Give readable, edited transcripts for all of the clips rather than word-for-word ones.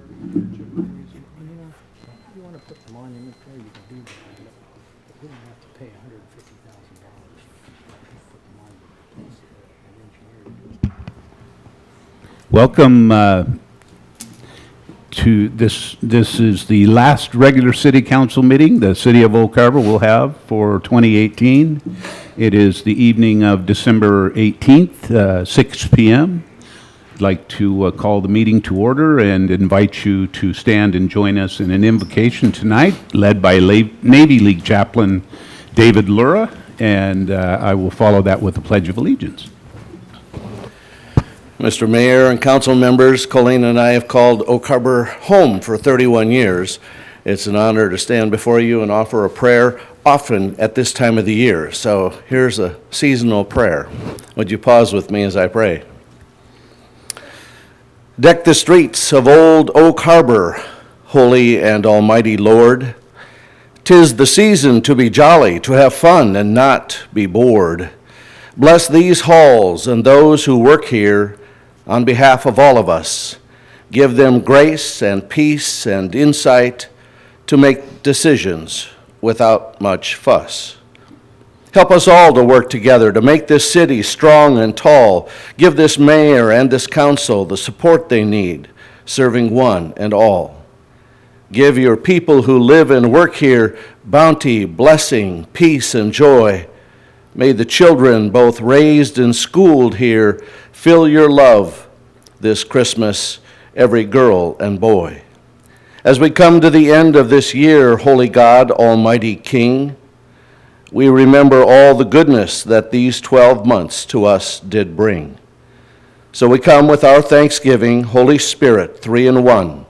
You want to put the monument there, you can do that. But we don't have to pay $150,000 to put the monument. An engineer to do it. Welcome to this. This is the last regular city council meeting the city of Oak Harbor will have for 2018. It is the evening of December 18th, 6 p.m. I'd like to call the meeting to order and invite you to stand and join us in an invocation tonight, led by Navy League Chaplain David Lura, and I will follow that with the Pledge of Allegiance. Mr. Mayor and council members, Colleen and I have called Oak Harbor home for 31 years. It's an honor to stand before you and offer a prayer, often at this time of the year. So here's a seasonal prayer. Would you pause with me as I pray? Deck the streets of old Oak Harbor, holy and almighty Lord. 'Tis the season to be jolly, to have fun and not be bored. Bless these halls and those who work here on behalf of all of us. Give them grace and peace and insight to make decisions without much fuss. Help us all to work together to make this city strong and tall. Give this mayor and this council the support they need, serving one and all. Give your people who live and work here bounty, blessing, peace, and joy. May the children, both raised and schooled here, feel your love this Christmas, every girl and boy. As we come to the end of this year, Holy God, Almighty King, we remember all the goodness that these 12 months to us did bring. So we come with our thanksgiving, Holy Spirit, three in one.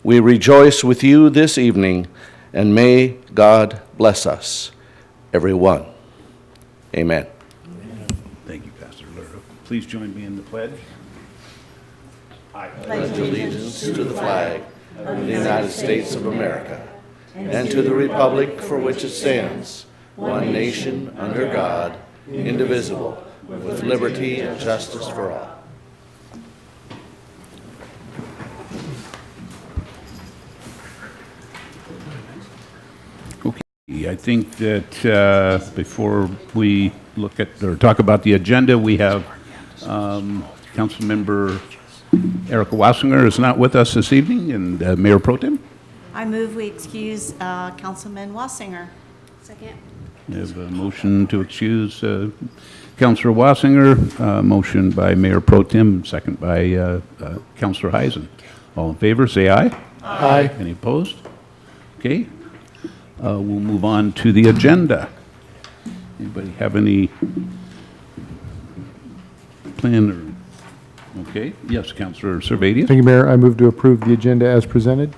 We rejoice with you this evening, and may God bless us, everyone. Amen. Thank you, Pastor Lura. Please join me in the pledge. I Pledge allegiance to the flag of the United States of America and to the republic for which it stands, one nation under God, indivisible, with liberty and justice for all. I think that before we look at or talk about the agenda, we have Councilmember Erica Wassinger is not with us this evening, and Mayor Pro Tem. I move we excuse Councilman Wassinger. Second. We have a motion to excuse Councilor Wassinger, motion by Mayor Pro Tem, second by Councilor Heisen. All in favor, say aye. Aye. Any opposed? Okay. We'll move on to the agenda. Anybody have any plan or, okay, yes, Councilor Servadius. Thank you, Mayor. I move to approve the agenda as presented.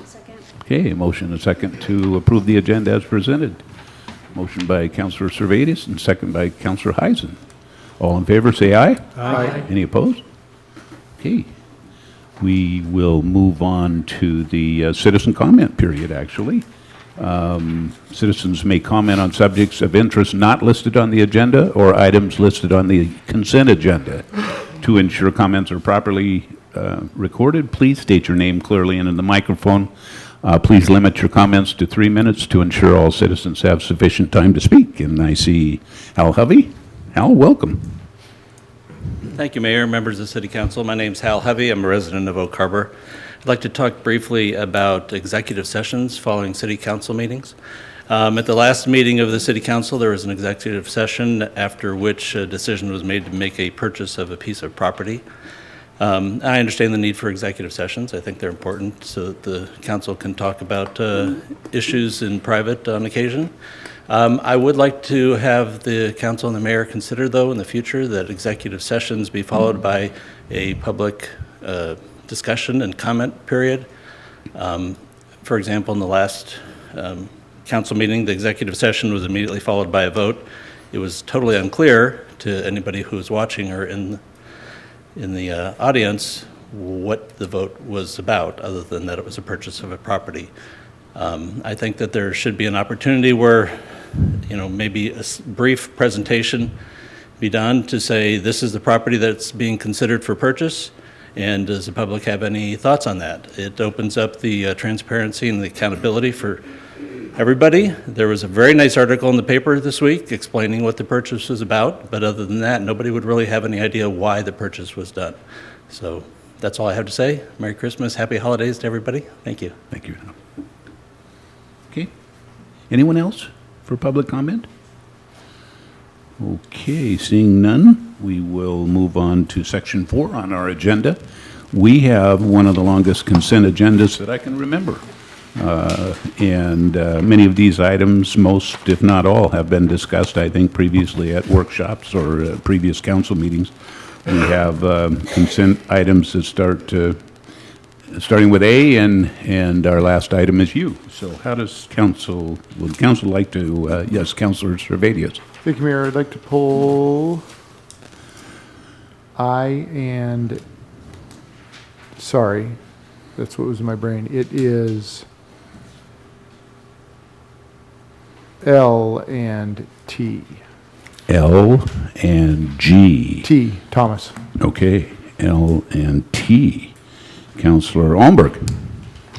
Second. Okay, a motion and a second to approve the agenda as presented. Motion by Councilor Servadius and second by Councilor Heisen. All in favor, say aye. Aye. Any opposed? Okay. We will move on to the citizen comment period, actually. Citizens may comment on subjects of interest not listed on the agenda or items listed on the consent agenda. To ensure comments are properly recorded, please state your name clearly and in the microphone. Please limit your comments to 3 minutes to ensure all citizens have sufficient time to speak. And I see Hal Hovey. Hal, welcome. Thank you, Mayor, members of the City Council. My name's Hal Hovey. I'm a resident of Oak Harbor. I'd like to talk briefly about executive sessions following City Council meetings. At the last meeting of the City Council, there was an executive session after which a decision was made to make a purchase of a piece of property. I understand the need for executive sessions. I think they're important so that the council can talk about issues in private on occasion. I would like to have the council and the mayor consider, though, in the future that executive sessions be followed by a public discussion and comment period. For example, in the last council meeting, the executive session was immediately followed by a vote. It was totally unclear to anybody who was watching or in the audience what the vote was about, other than that it was a purchase of a property. I think that there should be an opportunity where, maybe a brief presentation be done to say this is the property that's being considered for purchase, And does the public have any thoughts on that? It opens up the transparency and the accountability for everybody. There was a very nice article in the paper this week explaining what the purchase was about, but other than that, nobody would really have any idea why the purchase was done. So that's all I have to say. Merry Christmas, happy holidays to everybody. Thank you. Thank you. Okay. Anyone else for public comment? Okay, seeing none, we will move on to section 4 on our agenda. We have one of the longest consent agendas that I can remember. And many of these items, most if not all, have been discussed, I think, previously at workshops or previous council meetings. We have consent items that starting with A, and our last item is U. So how does council, would council like to, yes, Councilor Servadius? Thank you, Mayor. I'd like to pull I and, sorry, that's what was in my brain. It is L and T. L and G. T, Thomas. Okay, L and T. Councilor Almberg.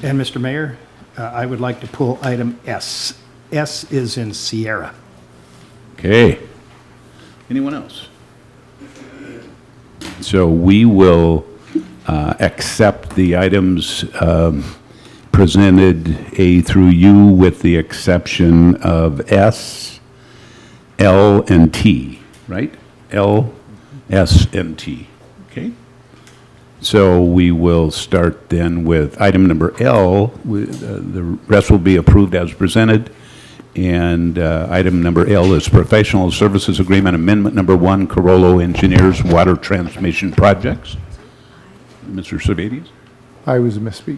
And Mr. Mayor, I would like to pull item S. S is in Sierra. Okay. Anyone else? So we will accept the items presented A through U with the exception of S, L, and T, right? L, S, and T. Okay? So we will start then with item number L. The rest will be approved as presented. And item number L is Professional Services Agreement Amendment Number 1, Carollo Engineers Water Transmission Projects. Mr. Servadius? I was a misspeak.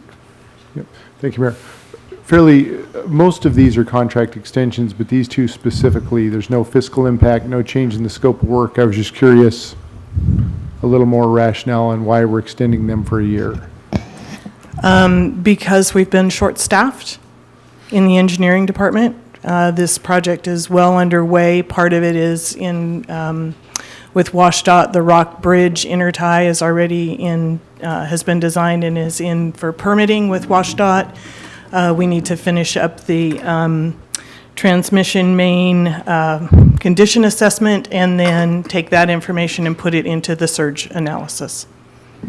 Yep. Thank you, Mayor. Most of these are contract extensions, but these two specifically, there's no fiscal impact, no change in the scope of work. I was just curious, a little more rationale on why we're extending them for a year. Because we've been short-staffed in the engineering department. This project is well underway. Part of it is in, with WashDOT, the Rock Bridge intertie is already in, has been designed and is in for permitting with WashDOT. We need to finish up the transmission main condition assessment and then take that information and put it into the surge analysis.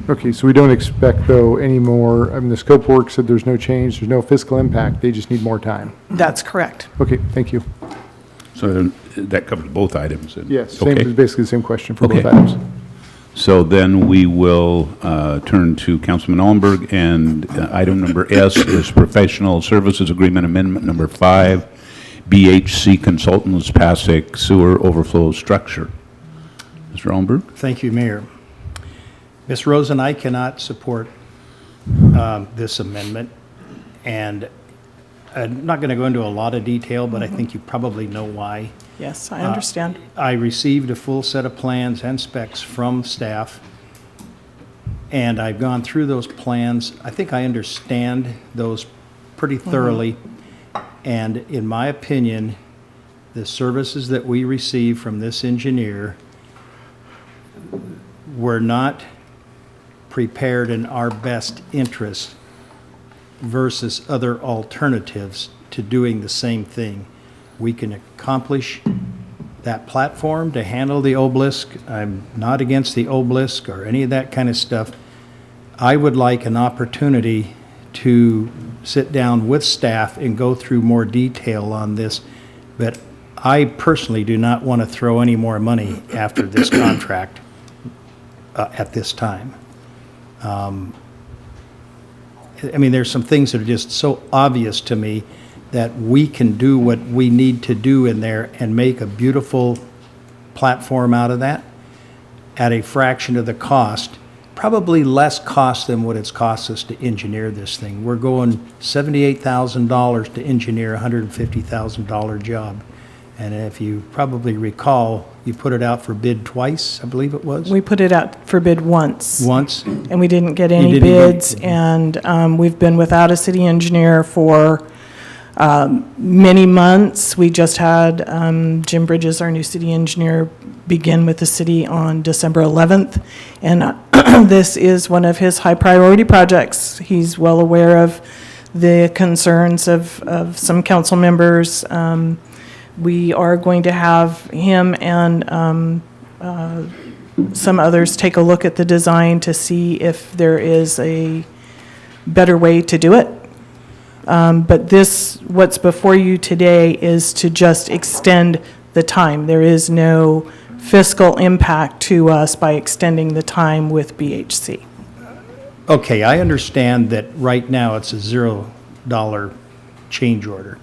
Okay, so we don't expect, though, any more, I mean, the scope of work said there's no change, there's no fiscal impact, they just need more time. That's correct. Okay, thank you. So that covers both items? and- Yes, same, Okay. basically the same question for both Okay. items. So then we will turn to Councilman Allenberg, and item number S is Professional Services Agreement Amendment Number 5, BHC Consultants Passaic Sewer Overflow Structure. Mr. Allenberg? Thank you, Mayor. Ms. Rosen, I cannot support this amendment, and I'm not going to go into a lot of detail, but I think you probably know why. Yes, I understand. I received a full set of plans and specs from staff, and I've gone through those plans. I think I understand those pretty thoroughly, and in my opinion, the services that we receive from this engineer were not prepared in our best interest versus other alternatives to doing the same thing. We can accomplish that platform to handle the obelisk. I'm not against the obelisk or any of that kind of stuff. I would like an opportunity to sit down with staff and go through more detail on this, but I personally do not want to throw any more money after this contract at this time. I mean, there's some things that are just so obvious to me that we can do what we need to do in there and make a beautiful platform out of that at a fraction of the cost, probably less cost than what it's cost us to engineer this thing. We're going $78,000 to engineer a $150,000 job. And if you probably recall, you put it out for bid twice, I believe it was? We put it out for bid once. Once? And we didn't get any didn't get- bids, and we've been without a city engineer for many months. We just had Jim Bridges, our new city engineer, begin with the city on December 11th, and this is one of his high-priority projects. He's well aware of the concerns of some council members. We are going to have him and some others take a look at the design to see if there is a better way to do it. But this, what's before you today is to just extend the time. There is no fiscal impact to us by extending the time with BHC. Okay, I understand that right now it's a $0 change order.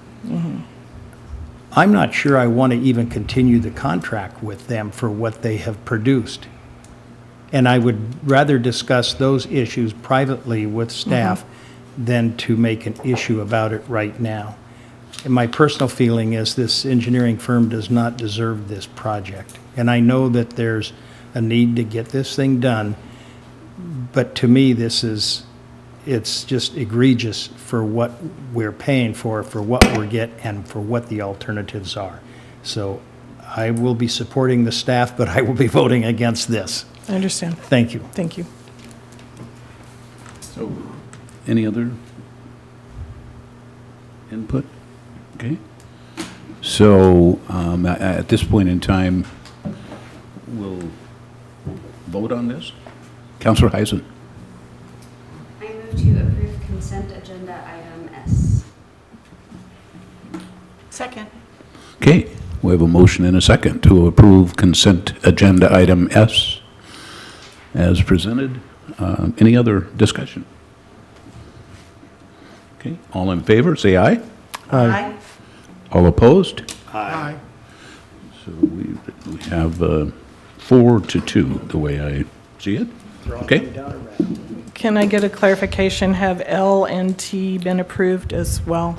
I'm not sure I want to even continue the contract with them for what they have produced. And I would rather discuss those issues privately with staff than to make an issue about it right now. And my personal feeling is this engineering firm does not deserve this project. And I know that there's a need to get this thing done, but to me, it's just egregious for what we're paying for what we're getting, and for what the alternatives are. So I will be supporting the staff, but I will be voting against this. I understand. Thank you. Thank you. So, any other input? Okay. So, at this point in time, we'll vote on this. Councilor Heisen. I move to approve consent agenda item S. Second. Okay, we have a motion and a second to approve consent agenda item S as presented. Any other discussion? Okay, all in favor, say aye. Aye. All opposed? Aye. So we have 4-2, the way I see it. Okay? Can I get a clarification? Have L and T been approved as well?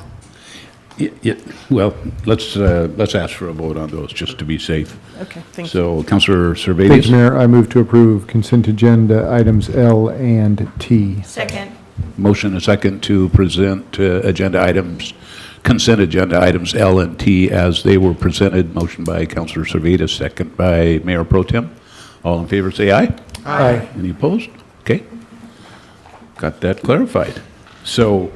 Well, let's ask for a vote on those, just to be safe. Okay, thank you. So, Councilor Thank you, Servatius, Mayor. I move to approve consent agenda items L and T. Second. motion and a second to present consent agenda items L and T as they were presented. Motion by Councilor Servatius, second by Mayor Pro Tem. All in favor, say aye. Aye. Any opposed? Okay. Got that clarified. So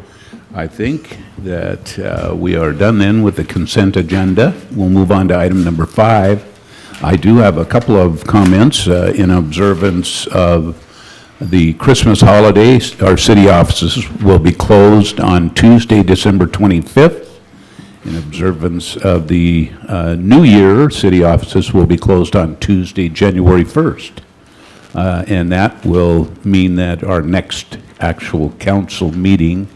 I think that we are done then with the consent agenda. We'll move on to item number 5. I do have a couple of comments in observance of the Christmas holidays. Our city offices will be closed on Tuesday, December 25th. In observance of the New Year, city offices will be closed on Tuesday, January 1st. And that will mean that our next actual council meeting,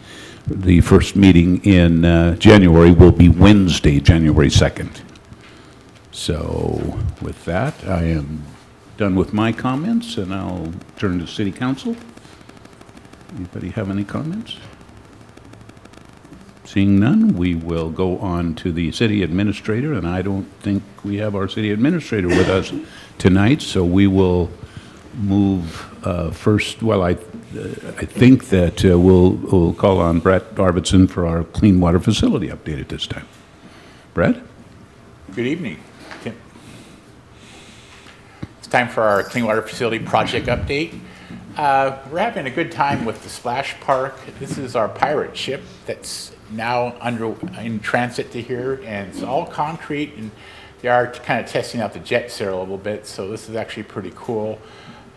the first meeting in January, will be Wednesday, January 2nd. So with that, I am done with my comments, and I'll turn to city council. Anybody have any comments? Seeing none, we will go on to the city administrator, and I don't think we have our city administrator with us tonight, so we will move first. Well, I think that we'll call on Brett Arvidsson for our clean water facility update at this time. Brett? Good evening. It's time for our clean water facility project update. We're having a good time with the Splash Park. This is our pirate ship that's now in transit to here, and it's all concrete, and they are kind of testing out the jets there a little bit, so this is actually pretty cool.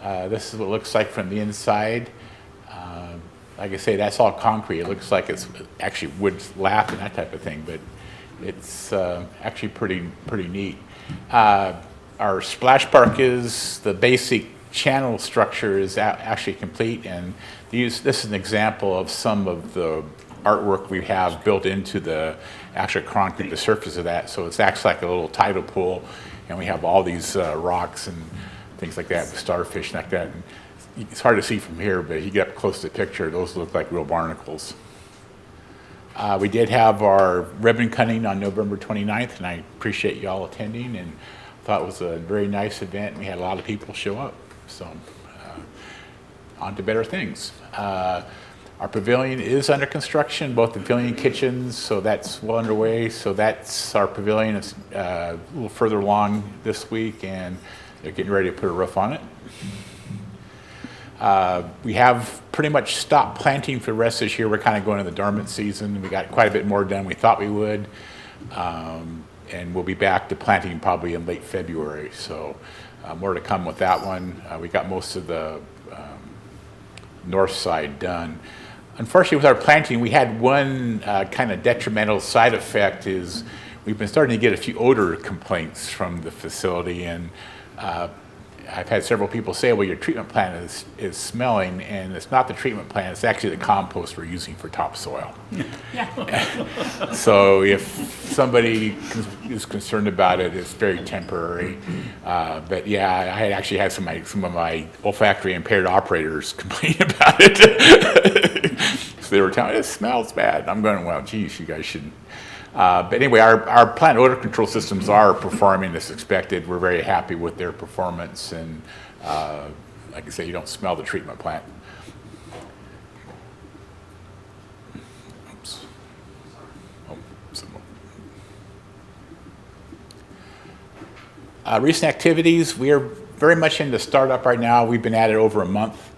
This is what it looks like from the inside. Like I say, that's all concrete. It looks like it's actually wood lap and that type of thing, but it's actually pretty neat. Our splash park is the basic channel structure is actually complete, and this is an example of some of the artwork we have built into the actual concrete, the surface of that. So it acts like a little tidal pool, and we have all these rocks and things like that, starfish like that. And it's hard to see from here, but if you get up close to the picture, those look like real barnacles. We did have our ribbon cutting on November 29th, and I appreciate you all attending, and thought it was a very nice event. We had a lot of people show up, so on to better things. Our pavilion is under construction, both the pavilion kitchens, so that's well underway. So that's our pavilion. It's a little further along this week, and they're getting ready to put a roof on it. We have pretty much stopped planting for the rest of this year. We're kind of going into the dormant season. We got quite a bit more done than we thought we would. And we'll be back to planting probably in late February. So more to come with that one. We got most of the north side done. Unfortunately, with our planting, we had one kind of detrimental side effect is we've been starting to get a few odor complaints from the facility, and I've had several people say, well, your treatment plant is smelling, and it's not the treatment plant, it's actually the compost we're using for topsoil. So if somebody is concerned about it, it's very temporary. But yeah, I had actually had some of my olfactory impaired operators complain about it. So they were telling me, it smells bad. I'm going, well, geez, you guys shouldn't. But anyway, our plant odor control systems are performing as expected. We're very happy with their performance, and like I say, you don't smell the treatment plant. Oops. Oh, recent activities, we are very much into startup right now. We've been at it over a month.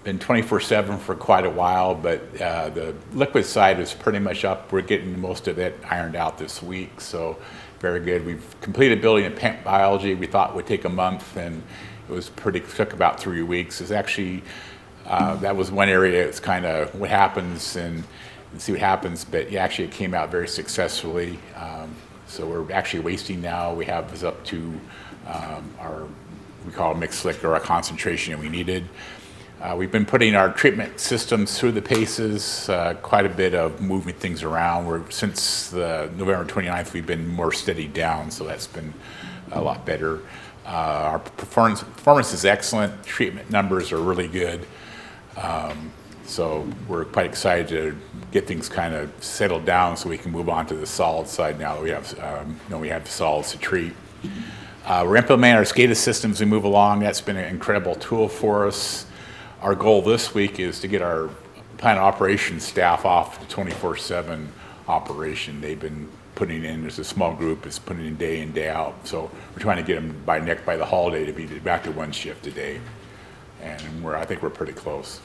Been 24/7 for quite a while, but the liquid side is pretty much up. We're getting most of it ironed out this week, so very good. We've completed building in plant biology. We thought it would take a month, and it was took about 3 weeks. It's actually, that was one area. It's kind of what happens and see what happens, but yeah, actually it came out very successfully. So we're actually wasting now. We have us up to we call it mixed slick, or our concentration that we needed. We've been putting our treatment systems through the paces, quite a bit of moving things around. Since November 29th, we've been more steadied down, so that's been a lot better. Our performance is excellent. Treatment numbers are really good. So we're quite excited to get things kind of settled down so we can move on to the solid side now that we have solids to treat. We're implementing our SCADA systems as we move along. That's been an incredible tool for us. Our goal this week is to get our plant operations staff off to 24/7 operation. They've been putting in, there's a small group that's putting in day out. So we're trying to get them by the holiday to be back to one shift a day. And I think we're pretty close.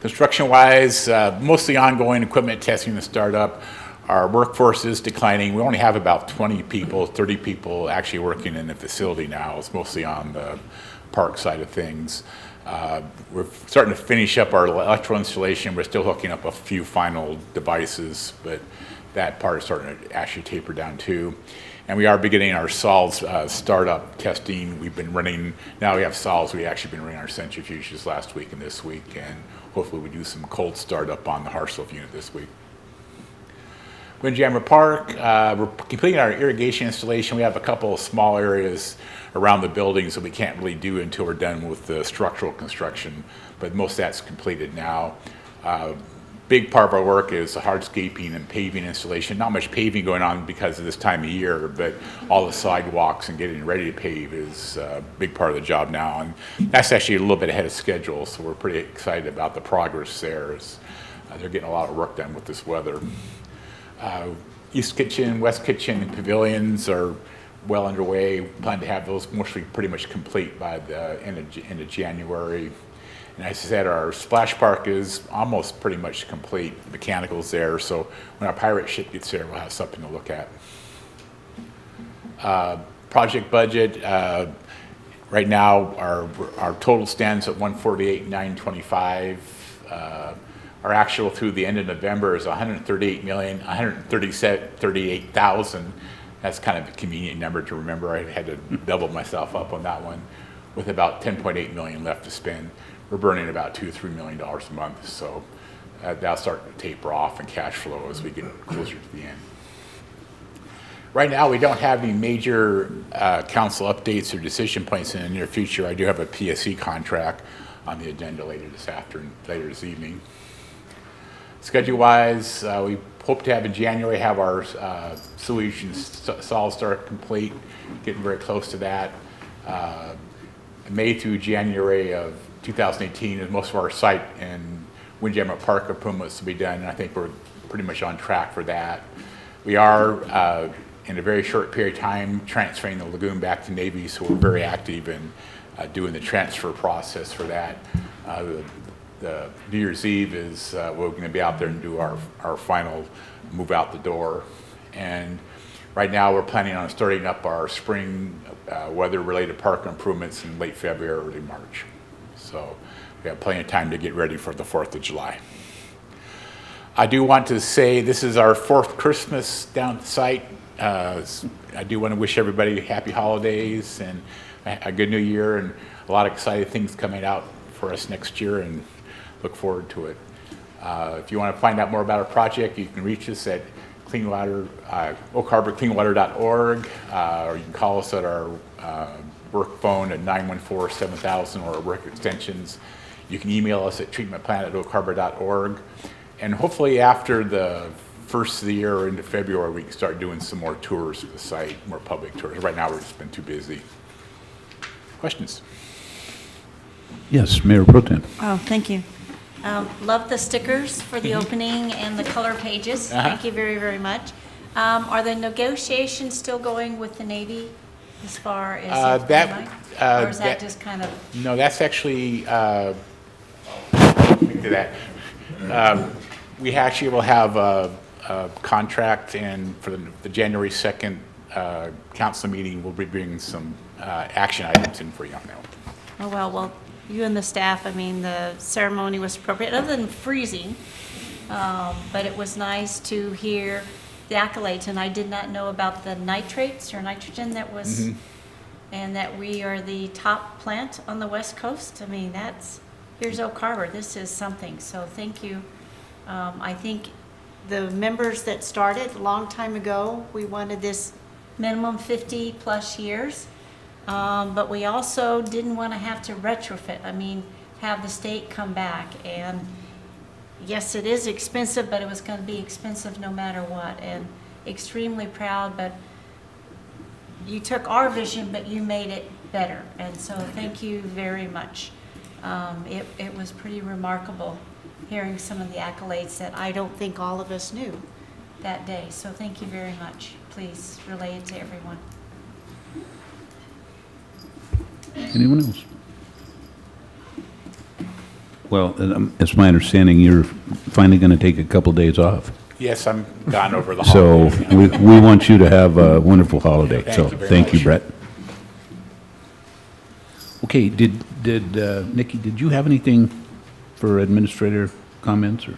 Construction-wise, mostly ongoing equipment testing and startup. Our workforce is declining. We only have about 20 people, 30 people actually working in the facility now. It's mostly on the park side of things. We're starting to finish up our electrical installation. We're still hooking up a few final devices, but that part is starting to actually taper down too. And we are beginning our solids startup testing. We've been running, now we have solids, we've actually been running our centrifuges last week and this week, and hopefully we do some cold startup on the Harsloff unit this week. Windjammer Park, we're completing our irrigation installation. We have a couple of small areas around the buildings that we can't really do until we're done with the structural construction, but most of that's completed now. Big part of our work is the hardscaping and paving installation. Not much paving going on because of this time of year, but all the sidewalks and getting ready to pave is a big part of the job now. And that's actually a little bit ahead of schedule, so we're pretty excited about the progress there. They're getting a lot of work done with this weather. East Kitchen, West Kitchen, and pavilions are well underway. We plan to have those mostly pretty much complete by the end of January. And as I said, our splash park is almost pretty much complete. The mechanical's there, so when our pirate ship gets there, we'll have something to look at. Project budget, right now our total stands at $148,925. Our actual through the end of November is $138,138,000. That's kind of a convenient number to remember. I had to double myself up on that one, with about $10.8 million left to spend. We're burning about $2 to $3 million a month, so that'll start to taper off in cash flow as we get closer to the end. Right now, we don't have any major council updates or decision points in the near future. I do have a PSC contract on the agenda later this evening. Schedule-wise, we hope to have in January have our sewage and solid start complete, getting very close to that. May through January of 2018 is most of our site and Windjammer Park improvements to be done, and I think we're pretty much on track for that. We are, in a very short period of time, transferring the lagoon back to Navy, so we're very active in doing the transfer process for that. The New Year's Eve is, we're going to be out there and do our final move out the door. And right now, we're planning on starting up our spring weather-related park improvements in late February, early March. So we have plenty of time to get ready for the 4th of July. I do want to say this is our 4th Christmas down at the site. I do want to wish everybody happy holidays and a good new year, and a lot of exciting things coming out for us next year, and look forward to it. If you want to find out more about our project, you can reach us at oakharborcleanwater.org, or you can call us at our work phone at 914-7000 or our work extensions. You can email us at treatmentplan@oakharbor.org. And hopefully after the first of the year or into February, we can start doing some more tours of the site, more public tours. Right now, we've just been too busy. Questions? Yes, Mayor Pro Tem. Oh, thank you. Love the stickers for the opening and the color pages. Thank you very, very much. Are the negotiations still going with the Navy as far as? Or is that just kind of? No, that's actually, to that. We actually will have a contract, and for the January 2nd council meeting, we'll be bringing some action items in for you on that. Oh, well, you and the staff, I mean, the ceremony was appropriate, other than freezing. But it was nice to hear the accolades, and I did not know about the nitrates or nitrogen that was, and that we are the top plant on the West Coast. I mean, here's Oak Harbor. This is something, so thank you. I think the members that started a long time ago, we wanted this minimum 50-plus years. But we also didn't want to have to retrofit. I mean, have the state come back. And yes, it is expensive, but it was going to be expensive no matter what. And extremely proud, but you took our vision, but you made it better. And so thank you very much. It was pretty remarkable hearing some of the accolades that I don't think all of us knew that day. So thank you very much. Please relay it to everyone. Anyone else? Well, it's my understanding you're finally going to take a couple days off. Yes, I'm gone over the So holidays. we want you to have a wonderful holiday. Thank So you very thank you, much. Brett. Okay, did Nikki, did you have anything for administrator comments or?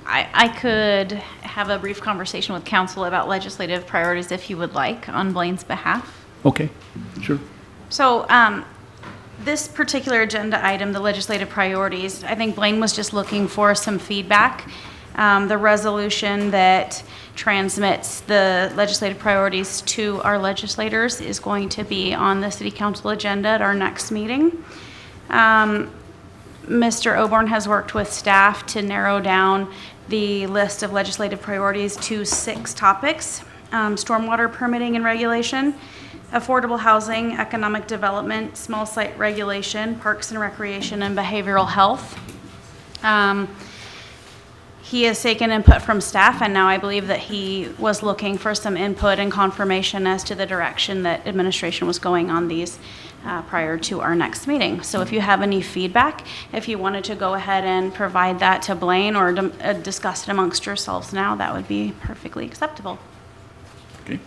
I could have a brief conversation with council about legislative priorities if you would like on Blaine's behalf. Okay, sure. So this particular agenda item, the legislative priorities, I think Blaine was just looking for some feedback. The resolution that transmits the legislative priorities to our legislators is going to be on the city council agenda at our next meeting. Mr. Oborn has worked with staff to narrow down the list of legislative priorities to 6 topics: stormwater permitting and regulation, affordable housing, economic development, small site regulation, parks and recreation, and behavioral health. He has taken input from staff, and now I believe that he was looking for some input and confirmation as to the direction that administration was going on these prior to our next meeting. So if you have any feedback, if you wanted to go ahead and provide that to Blaine or discuss it amongst yourselves now, that would be perfectly acceptable. Okay.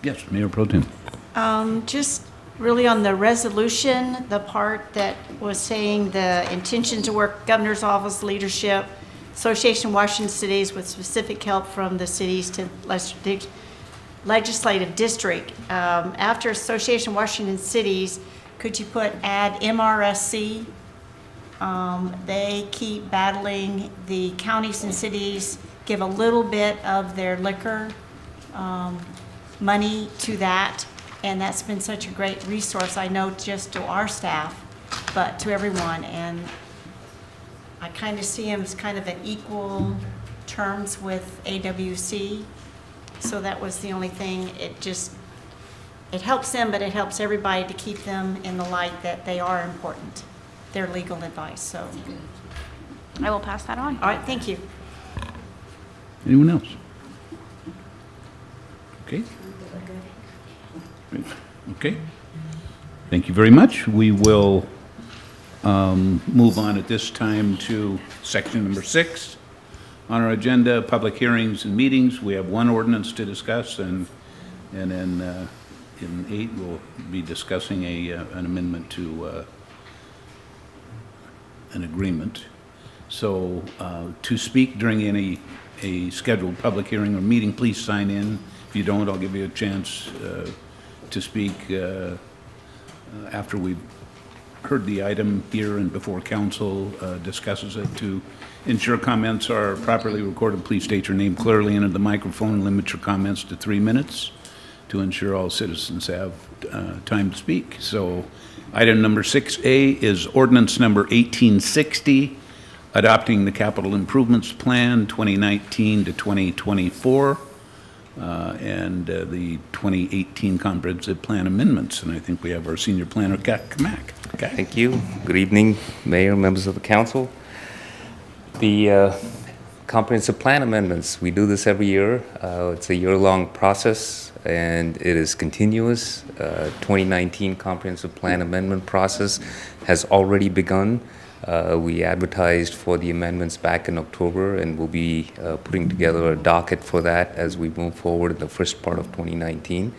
Yes, Mayor Pro Tem. Just really on the resolution, the part that was saying the intention to work governor's office leadership, Association of Washington Cities with specific help from the cities to legislative district. After Association of Washington Cities, could you add MRSC? They keep battling, the counties and cities give a little bit of their liquor money to that, and that's been such a great resource, I know, just to our staff, but to everyone. And I kind of see them as kind of at equal terms with AWC. So that was the only thing. It just, it helps them, but it helps everybody to keep them in the light that they are important, their legal advice, so. I will pass that on. All right, thank you. Anyone else? Okay. Okay. Thank you very much. We will move on at this time to section number 6 on our agenda, public hearings and meetings. We have one ordinance to discuss, and then in 8, we'll be discussing an amendment to an agreement. So to speak during a scheduled public hearing or meeting, please sign in. If you don't, I'll give you a chance to speak after we've heard the item here and before council discusses it. To ensure comments are properly recorded, please state your name clearly into the microphone and limit your comments to 3 minutes to ensure all citizens have time to speak. So item number 6A is ordinance number 1860, adopting the capital improvements plan 2019 to 2024. And the 2018 comprehensive plan amendments. And I think we have our senior planner, Kamak. Okay. Thank you. Good evening, Mayor, members of the council. The comprehensive plan amendments, we do this every year. It's a year-long process, and it is continuous. 2019 comprehensive plan amendment process has already begun. We advertised for the amendments back in October, and we'll be putting together a docket for that as we move forward in the first part of 2019.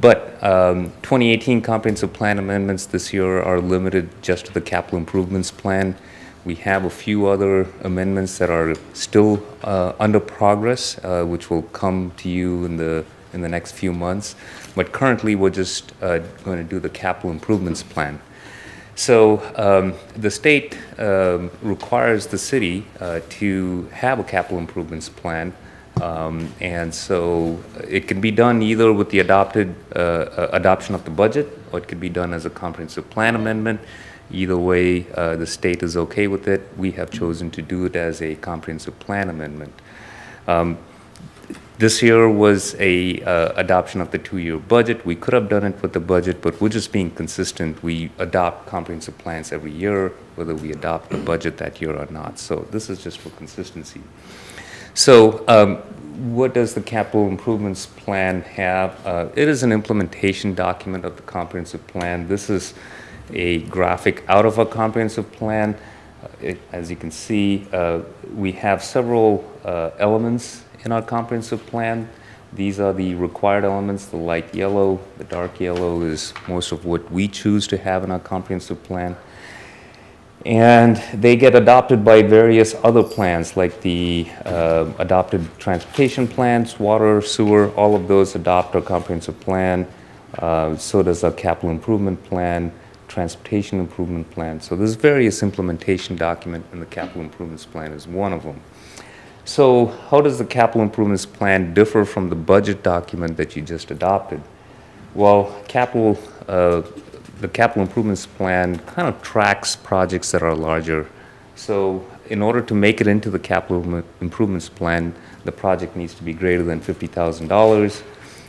But 2018 comprehensive plan amendments this year are limited just to the capital improvements plan. We have a few other amendments that are still under progress, which will come to you in the next few months. But currently, we're just going to do the capital improvements plan. So the state requires the city to have a capital improvements plan, and so it can be done either with the adoption of the budget, or it could be done as a comprehensive plan amendment. Either way, the state is okay with it. We have chosen to do it as a comprehensive plan amendment. This year was a adoption of the 2-year budget. We could have done it with the budget, but we're just being consistent. We adopt comprehensive plans every year, whether we adopt the budget that year or not. So this is just for consistency. So what does the capital improvements plan have? It is an implementation document of the comprehensive plan. This is a graphic out of a comprehensive plan. As you can see, we have several elements in our comprehensive plan. These are the required elements. The light yellow, the dark yellow is most of what we choose to have in our comprehensive plan. And they get adopted by various other plans, like the adopted transportation plans, water, sewer, all of those adopt our comprehensive plan. So does our capital improvement plan, transportation improvement plan. So there's various implementation document, and the capital improvements plan is one of them. So how does the capital improvements plan differ from the budget document that you just adopted? Well, the capital improvements plan kind of tracks projects that are larger. So in order to make it into the capital improvements plan, the project needs to be greater than $50,000,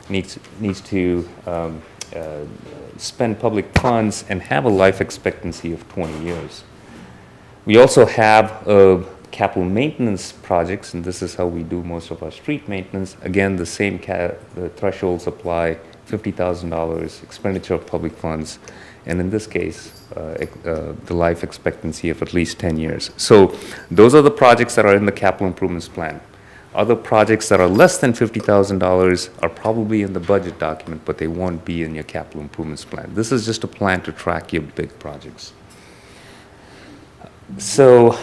needs to spend public funds and have a life expectancy of 20 years. We also have capital maintenance projects, and this is how we do most of our street maintenance. Again, the same the thresholds apply: $50,000, expenditure of public funds, and in this case, the life expectancy of at least 10 years. So those are the projects that are in the capital improvements plan. Other projects that are less than $50,000 are probably in the budget document, but they won't be in your capital improvements plan. This is just a plan to track your big projects. So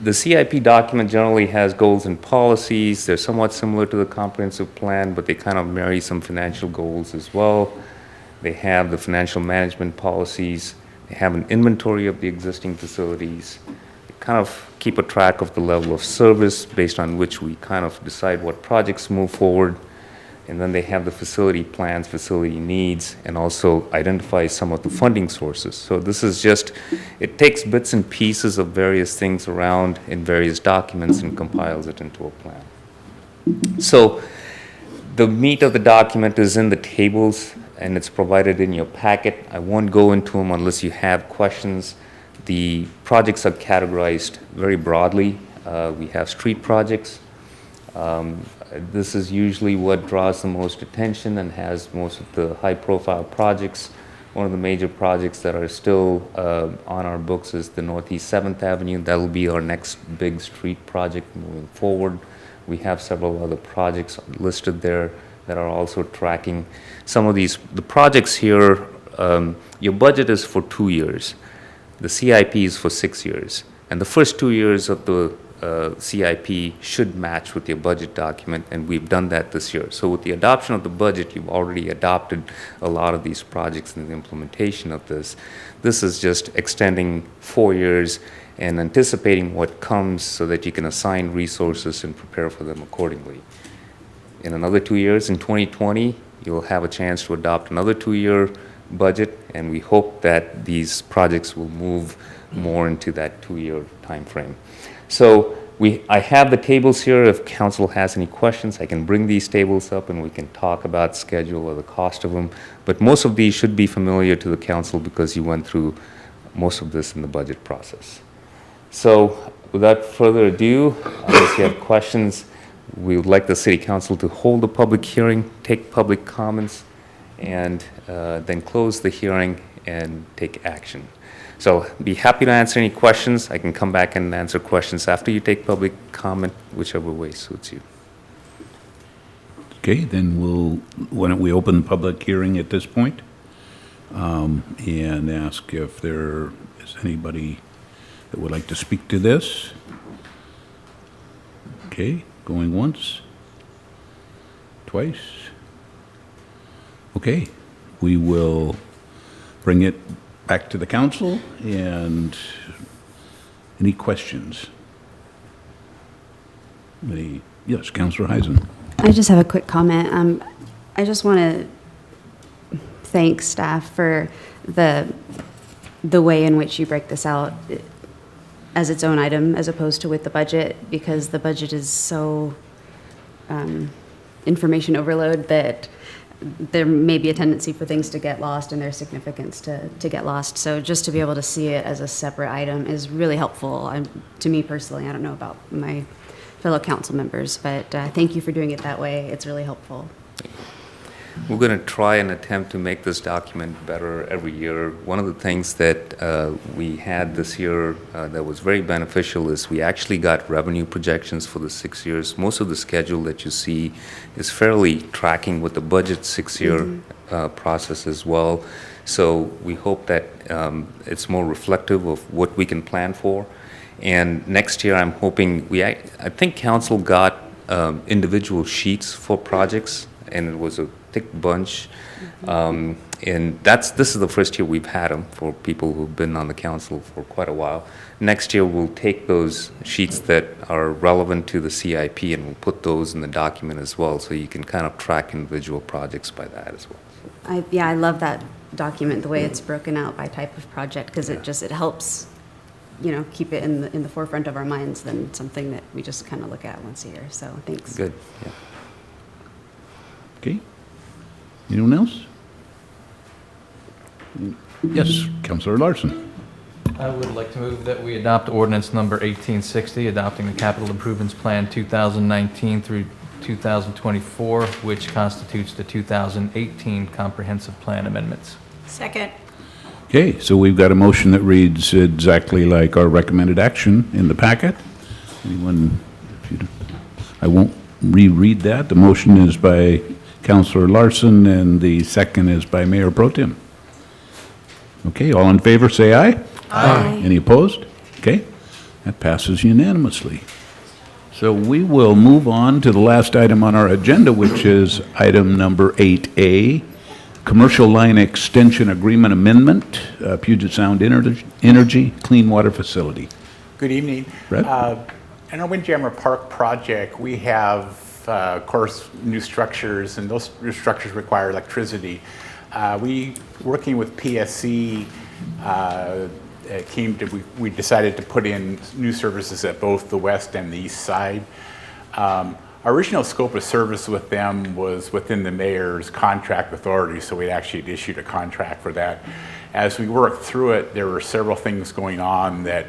the CIP document generally has goals and policies. They're somewhat similar to the comprehensive plan, but they kind of marry some financial goals as well. They have the financial management policies. They have an inventory of the existing facilities. They kind of keep a track of the level of service based on which we kind of decide what projects move forward. And then they have the facility plans, facility needs, and also identify some of the funding sources. So this is just, it takes bits and pieces of various things around in various documents and compiles it into a plan. So the meat of the document is in the tables and it's provided in your packet. I won't go into them unless you have questions. The projects are categorized very broadly. We have street projects. This is usually what draws the most attention and has most of the high-profile projects. One of the major projects that are still on our books is the Northeast 7th Avenue. That will be our next big street project moving forward. We have several other projects listed there that are also tracking. Some of these, the projects here, your budget is for 2 years. The CIP is for 6 years. And the first 2 years of the CIP should match with your budget document, and we've done that this year. So with the adoption of the budget, you've already adopted a lot of these projects and the implementation of this. This is just extending 4 years and anticipating what comes so that you can assign resources and prepare for them accordingly. In another 2 years, in 2020, you'll have a chance to adopt another 2-year budget, and we hope that these projects will move more into that 2-year time frame. So I have the tables here. If council has any questions, I can bring these tables up and we can talk about schedule or the cost of them. But most of these should be familiar to the council because you went through most of this in the budget process. So without further ado, unless you have questions, we would like the city council to hold a public hearing, take public comments, and then close the hearing and take action. So be happy to answer any questions. I can come back and answer questions after you take public comment, whichever way suits you. Okay, then why don't we open the public hearing at this point, and ask if there is anybody that would like to speak to this. Okay, going once, twice. Okay, we will bring it back to the council, and any questions? Yes, Councilor Heisen. I just have a quick comment. I just want to thank staff for the way in which you break this out as its own item as opposed to with the budget, because the budget is so information overload that there may be a tendency for things to get lost and their significance to get lost. So just to be able to see it as a separate item is really helpful to me personally. I don't know about my fellow council members, but thank you for doing it that way. It's really helpful. We're going to try and attempt to make this document better every year. One of the things that we had this year that was very beneficial is we actually got revenue projections for the 6 years. Most of the schedule that you see is fairly tracking with the budget 6-year process as well. So we hope that it's more reflective of what we can plan for. And next year, I'm hoping I think council got individual sheets for projects, and it was a thick bunch. And this is the first year we've had them for people who've been on the council for quite a while. Next year, we'll take those sheets that are relevant to the CIP and we'll put those in the document as well, so you can kind of track individual projects by that as well. I love that document, the way it's broken out by type of project, because it helps, keep it in the forefront of our minds than something that we just kind of look at once a year. So thanks. Good. Yeah. Okay. Anyone else? Yes, Councilor Larson. I would like to move that we adopt ordinance number 1860, adopting the Capital Improvements Plan 2019 through 2024, which constitutes the 2018 Comprehensive Plan amendments. Second. Okay, so we've got a motion that reads exactly like our recommended action in the packet. Anyone? I won't reread that. The motion is by Councilor Larson, and the second is by Mayor Pro Tem. Okay, all in favor, say aye. Aye. Any opposed? Okay, that passes unanimously. So we will move on to the last item on our agenda, which is item number 8A, Commercial Line Extension Agreement Amendment, Puget Sound Energy Clean Water Facility. Good evening. Brett? In our Windjammer Park project, we have, of course, new structures, and those new structures require electricity. Working with PSC, we decided to put in new services at both the west and the east side. Our original scope of service with them was within the mayor's contract authority, so we actually issued a contract for that. As we worked through it, there were several things going on that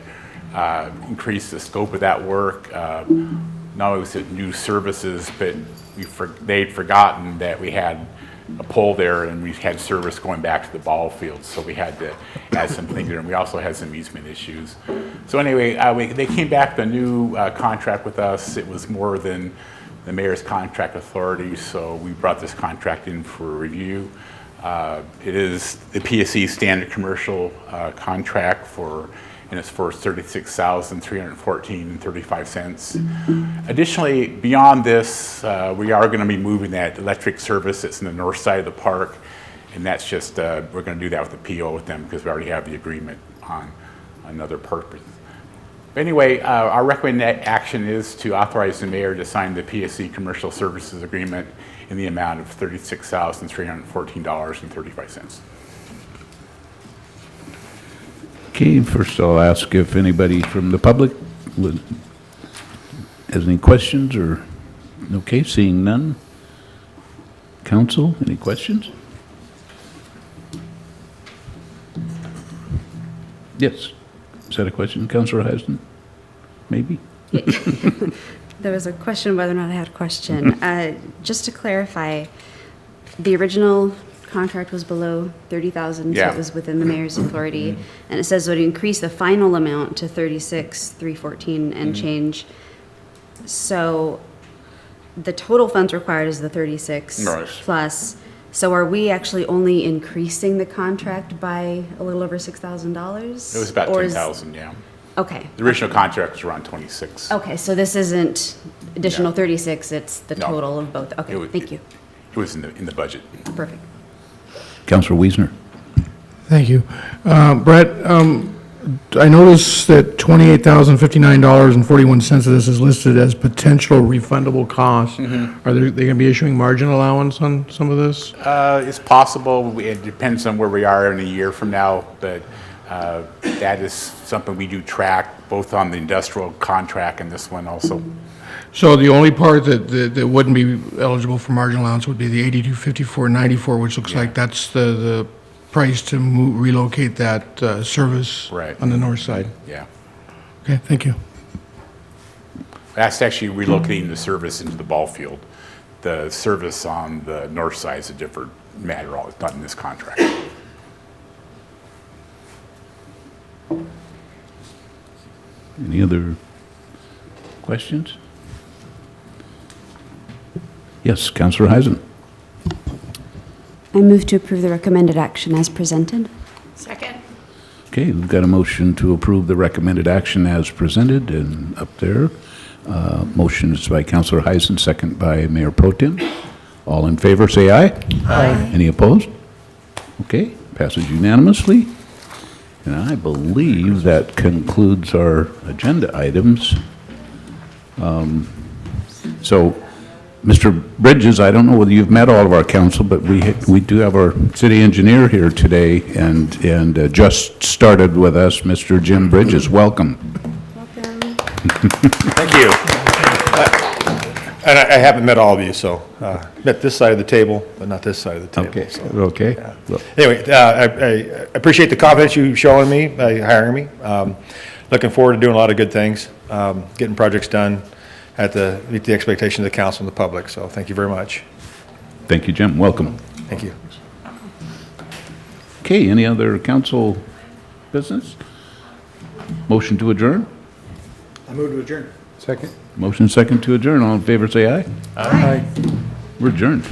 increased the scope of that work. Not only was it new services, but they'd forgotten that we had a pole there and we had service going back to the ball field, so we had to add some things there, and we also had some easement issues. So anyway, they came back with a new contract with us. It was more than the mayor's contract authority, so we brought this contract in for review. It is the PSC standard commercial contract and it's for $36,314.35. Additionally, beyond this, we are going to be moving that electric service that's in the north side of the park, and that's just, we're going to do that with the PO with them because we already have the agreement on another purpose. But anyway, our recommended action is to authorize the mayor to sign the PSC commercial services agreement in the amount of $36,314.35. Okay, first I'll ask if anybody from the public has any questions or, okay, seeing none. Council, any questions? Yes. Is that a question, Councilor Heisden? Maybe? There was a question whether or not I had a question. Just to clarify, the original contract was below 30,000, so Yeah. it was within the mayor's authority. And it says it would increase the final amount to 36,314 and change. So the total funds required is the 36 Right. plus. So are we actually only increasing the contract by a little over $6,000? It was about Or is- 10,000, yeah. Okay. The original contract was around 26. Okay, so this isn't additional No. 36, it's the No. total of both. Okay, It was- thank you. It was in the budget. Perfect. Councilor Wiesner? Thank you. Brett, I noticed that $28,059.41 of this is listed as potential refundable costs. Are they going to be issuing margin allowance on some of this? It's possible. It depends on where we are in a year from now, but that is something we do track, both on the industrial contract and this one also. So the only part that wouldn't be eligible for margin allowance would be the 825494, which looks like that's the price to relocate that service Right. on the north side. Yeah. Okay, thank you. That's actually relocating the service into the ball field. The service on the north side is a different matter. It's not in this contract. Any other questions? Yes, Councilor Heisden? I move to approve the recommended action as presented. Second. Okay, we've got a motion to approve the recommended action as presented and up there. Motion is by Councilor Heisden, second by Mayor Pro Tem. All in favor, say aye. Aye. Any opposed? Okay, passes unanimously. And I believe that concludes our agenda items. So, Mr. Bridges, I don't know whether you've met all of our council, but we do have our city engineer here today and just started with us, Mr. Jim Bridges. Welcome. Thank you. And I haven't met all of you, so met this side of the table, but not this side of the table. Okay, so. okay. Well, Anyway, I appreciate the confidence you've shown me by hiring me. Looking forward to doing a lot of good things, getting projects done meet the expectation of the council and the public. So thank you very much. Thank you, Jim. Welcome. Thank you. Okay, any other council business? Motion to adjourn? I move to adjourn. Second? Motion second to adjourn. All in favor, say aye. Aye. We're adjourned.